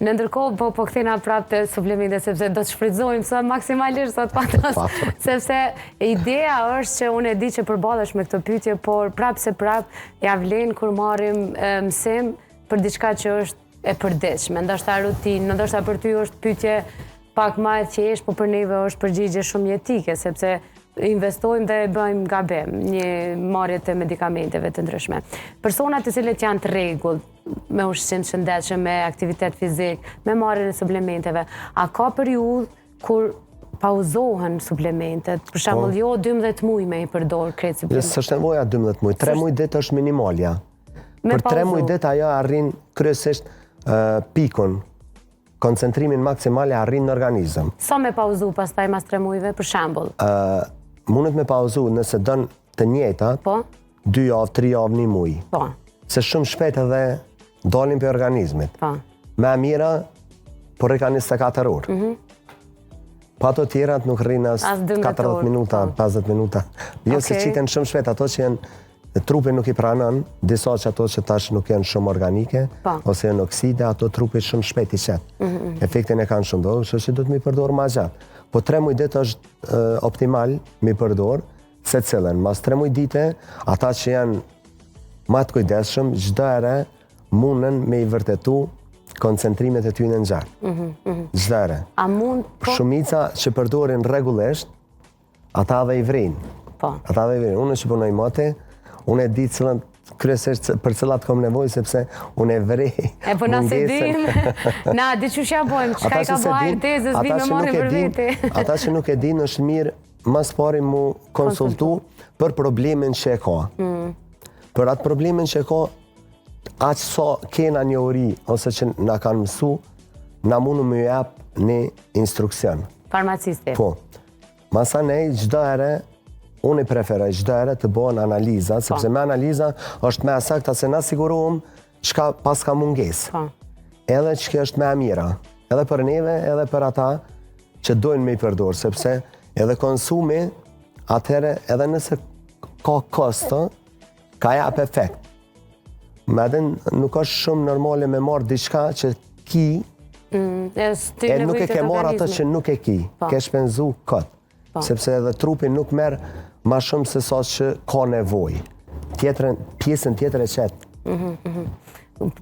Në ndërkohë, po kthena prapë të suplemente, sepse do të shfrytëzojmë sot maksimalisht sot patos, sepse ideja është që unë e di që përballesh me këtë pyetje, por prapë se prapë ja vlen kur marrim mësim për diçka që është e përditshme, ndoshta rutinë, ndoshta për ty është pyetje pak më e thjeshtë, por për neve është përgjigje shumë jetike, sepse investojmë dhe bëjmë gabim një marrje të medikamenteve të ndryshme. Personat të cilët janë të rregull me ushqim të shëndetshëm, me aktivitet fizik, me marrjen e suplementeve, a ka periudhë kur pauzohen suplementet? Për shembull, jo 12 muaj me i përdor krejt suplementet. S'është nevoja 12 muaj, 3 muaj ditë është minimalja. Për 3 muaj ditë ajo arrin kryesisht pikun, koncentrimin maksimal e arrin në organizëm. Sa me pauzu pastaj mas 3 muajve, për shembull? Mundet me pauzu nëse dën të njëjtat, 2 javë, 3 javë, 1 muaj. Po. Se shumë shpejt edhe dalin për organizmit. Po. Me mira, por e ka 24 orë. Pa ato tjerat nuk rrinë as 40 minuta, 50 minuta. Jo se qiten shumë shpejt, ato që janë trupi nuk i pranon, disa që ato që tash nuk janë shumë organike, ose janë okside, ato trupi shumë shpejt i qetë. Efektin e kanë shumë do, kështu që do të mi përdor ma gjatë. Po 3 muaj ditë është optimal mi përdor, se cilën. Mas 3 muaj dite, ata që janë ma të kujdesshëm, çdo herë mundën me i vërtetu koncentrimet e tyre në gjatë. Çdo herë. Shumica që përdorin rregullisht, ata dhe i vrinë. Ata dhe i vrinë. Unë që punoj mate, unë e di cilën kryesisht për cilat kom nevojë, sepse unë e vrej. E po na se dim, na diçush ja bojmë, çka i ka bëjë tezës, vi me marrë për vete. Ata që nuk e din, është mirë mas pari mu konsultu për problemin që e ka. Për atë problemin që e ka, aq sa kena një uri, ose që na kanë mësu, na mundu me jap një instruksion. Farmacisti. Po. Masanej, çdo herë, unë i preferoj çdo herë të bëhen analiza, sepse me analiza është me sakta se na sigurohem çka pas ka mungesë. Edhe që është me mira, edhe për neve, edhe për ata që dojnë me i përdor, sepse edhe konsumi, atëherë edhe nëse ka kosto, ka jap efekt. Madje nuk është shumë normale me marrë diçka që ki, e nuk e ke marrë ato që nuk e ki, ke shpenzu këtë. Sepse edhe trupi nuk merr ma shumë se sa që ka nevojë. Pjesën tjetër e qetë.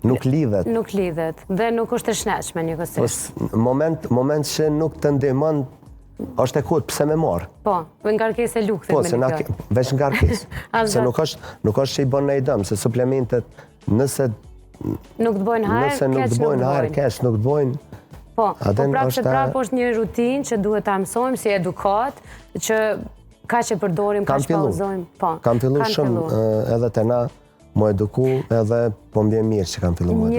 Nuk lidhet. Nuk lidhet. Dhe nuk është e shnetshme njëkohësisht. Moment që nuk të ndihmon, është e kot, pse me marr? Po, ngarkesë e lukthit me një fjallë. Veç ngarkesë. Se nuk është që i bën ndonjë dëm, se suplementet, nëse nuk të bojnë hajër, keq nuk të bojnë. Po, prapë se prapë është një rutinë që duhet ta mësojmë si edukat, që ka që përdorim, ka që pauzojmë. Kam fillu shumë edhe të na më eduku, edhe po mbje mirë që kam fillu më eduku.